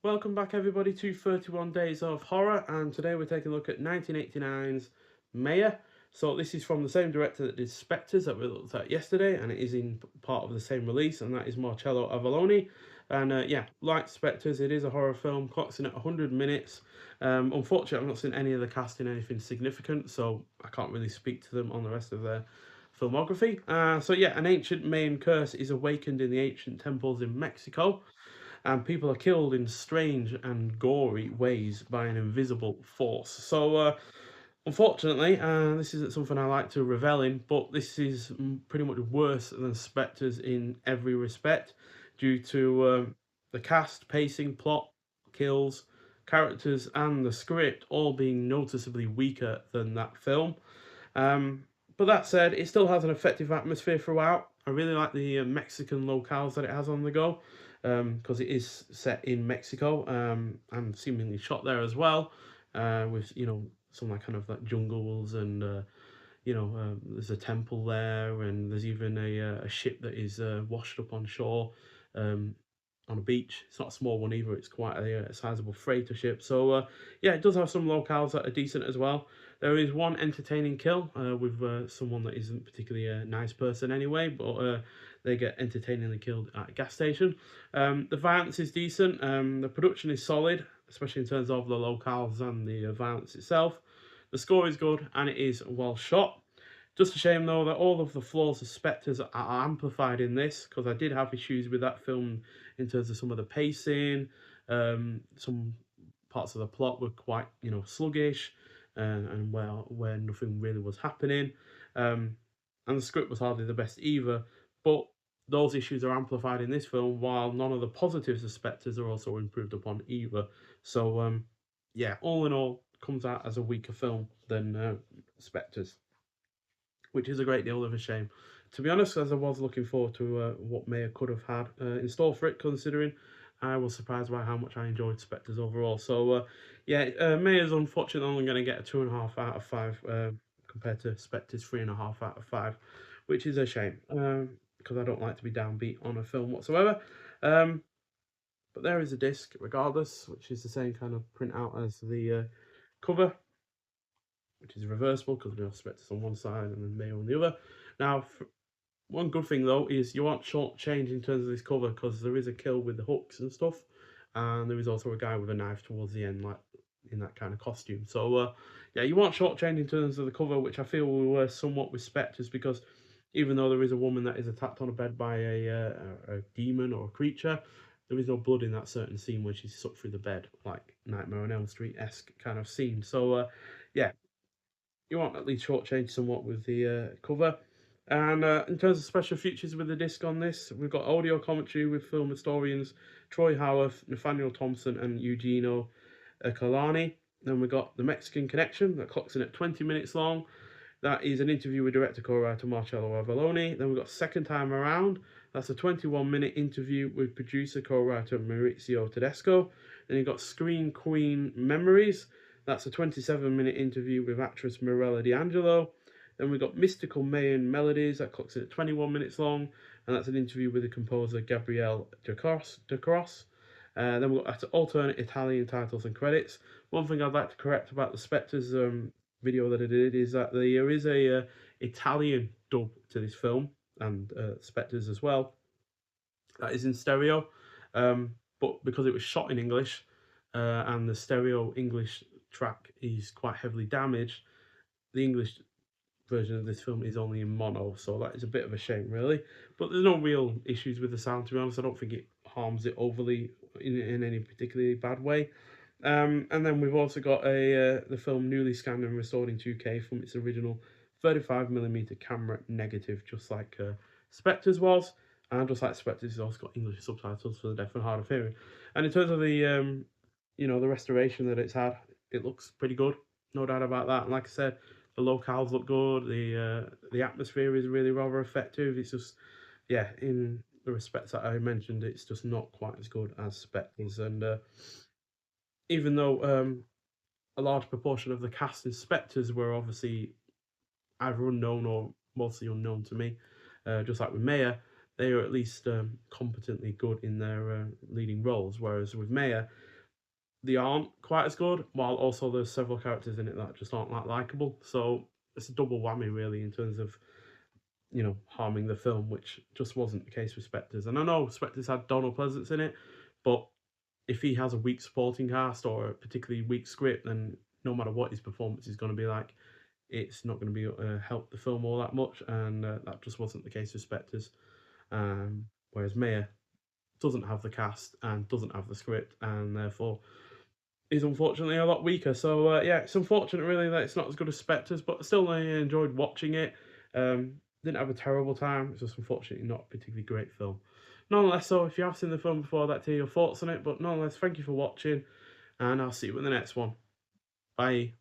Welcome back everybody to 31 Days of Horror, and today we're taking a look at 1989's Mayor. So this is from the same director that did Specters that we looked at yesterday, and it is in part of the same release, and that is Marcello Avallone. And yeah, like Specters, it is a horror film, clocks in at 100 minutes. Unfortunately, I've not seen any of the cast in anything significant, so I can't really speak to them on the rest of their filmography. So yeah, an ancient Mayan curse is awakened in the ancient temples in Mexico, and people are killed in strange and gory ways by an invisible force. So, unfortunately, this isn't something I like to revel in, but this is pretty much worse than Spectres in every respect, due to the cast, pacing, plot, kills, characters, and the script all being noticeably weaker than that film. Um, but that said, it still has an effective atmosphere throughout. I really like the Mexican locales that it has on the go, because it is set in Mexico, and seemingly shot there as well, with some like kind of like jungles and there's a temple there, and there's even a ship that is washed up on shore. Um, on a beach. It's not a small one either. It's quite a sizable freighter ship. So yeah, it does have some locales that are decent as well. There is one entertaining kill with someone that isn't particularly a nice person anyway, but they get entertainingly killed at a gas station. The violence is decent. The production is solid, especially in terms of the locales and the violence itself. The score is good and it is well shot. Just a shame though that all of the flaws of Spectres are amplified in this, because I did have issues with that film in terms of some of the pacing. Some parts of the plot were quite sluggish, and where nothing really was happening. Um, and the script was hardly the best either. But those issues are amplified in this film, while none of the positives of Spectres are also improved upon either. So yeah, all in all, comes out as a weaker film than Spectres, which is a great deal of a shame. To be honest, as I was looking forward to what Mayer could have had in store for it, considering I was surprised by how much I enjoyed Spectres overall. So, yeah, Mayer's unfortunately only going to get a 2.5 out of 5 compared to Spectres 3.5 out of 5, which is a shame, because I don't like to be downbeat on a film whatsoever. Um, but there is a disc, regardless, which is the same kind of printout as the cover, which is reversible because we have Spectres on one side and then Mayo on the other. Now, one good thing though is you aren't short change in terms of this cover, because there is a kill with the hooks and stuff, and there is also a guy with a knife towards the end, like in that kind of costume. So yeah, you want short change in terms of the cover, which I feel we were somewhat with Spectres, because even though there is a woman that is attacked on a bed by a demon or a creature, there is no blood in that certain scene when she's sucked through the bed, like Nightmare on Elm Street esque kind of scene. So yeah, you want at least shortchange somewhat with the cover. And in terms of special features with the disc on this, we've got audio commentary with film historians Troy Howarth, Nathaniel Thompson, and Eugenio Kalani. Then we've got The Mexican Connection, that clocks in at 20 minutes long. That is an interview with director co-writer Marcello Avallone. Then we've got Second Time Around. That's a 21-minute interview with producer co-writer Maurizio Tedesco. Then you've got Screen Queen Memories. That's a 27-minute interview with actress Mirella D'Angelo. Then we've got Mystical Mayan Melodies. That clocks in at 21 minutes long. And that's an interview with the composer Gabriele De Cross. Then we've got alternate Italian titles and credits. One thing I'd like to correct about the Spectres video that I did is that there is a Italian dub to this film, and Spectres as well. That is in stereo, but because it was shot in English, and the stereo English track is quite heavily damaged, the English version of this film is only in mono, so that is a bit of a shame, really. But there's no real issues with the sound, to be honest. I don't think it harms it overly in any particularly bad way. And then we've also got the film newly scanned and restored in 2K from its original 35mm camera negative, just like Spectres was, and just like Spectres, it's also got English subtitles for the deaf and hard of hearing. And in terms of the the restoration that it's had, it looks pretty good, no doubt about that. And like I said, the locales look good. The atmosphere is really rather effective. It's just, yeah, in the respects that I mentioned, it's just not quite as good as Spectres. And even though a large proportion of the cast in Spectres were obviously either unknown or mostly unknown to me, just like with Maya, they are at least competently good in their leading roles. Whereas with Maya, they aren't quite as good, while also there's several characters in it that just aren't that likable. So it's a double whammy really in terms of, you know, harming the film, which just wasn't the case with Specters. And I know Specters had Donald Pleasance in it, but if he has a weak supporting cast or a particularly weak script, then no matter what his performance is going to be like, it's not going to be help the film all that much. And that just wasn't the case with Specters. Whereas Maya doesn't have the cast and doesn't have the script, and therefore is unfortunately a lot weaker. So yeah, it's unfortunate really that it's not as good as Spectres, but still I enjoyed watching it. Didn't have a terrible time. It's just unfortunately not a particularly great film. Nonetheless, so if you have seen the film before, that to your thoughts on it. But nonetheless, thank you for watching, and I'll see you in the next one. Bye.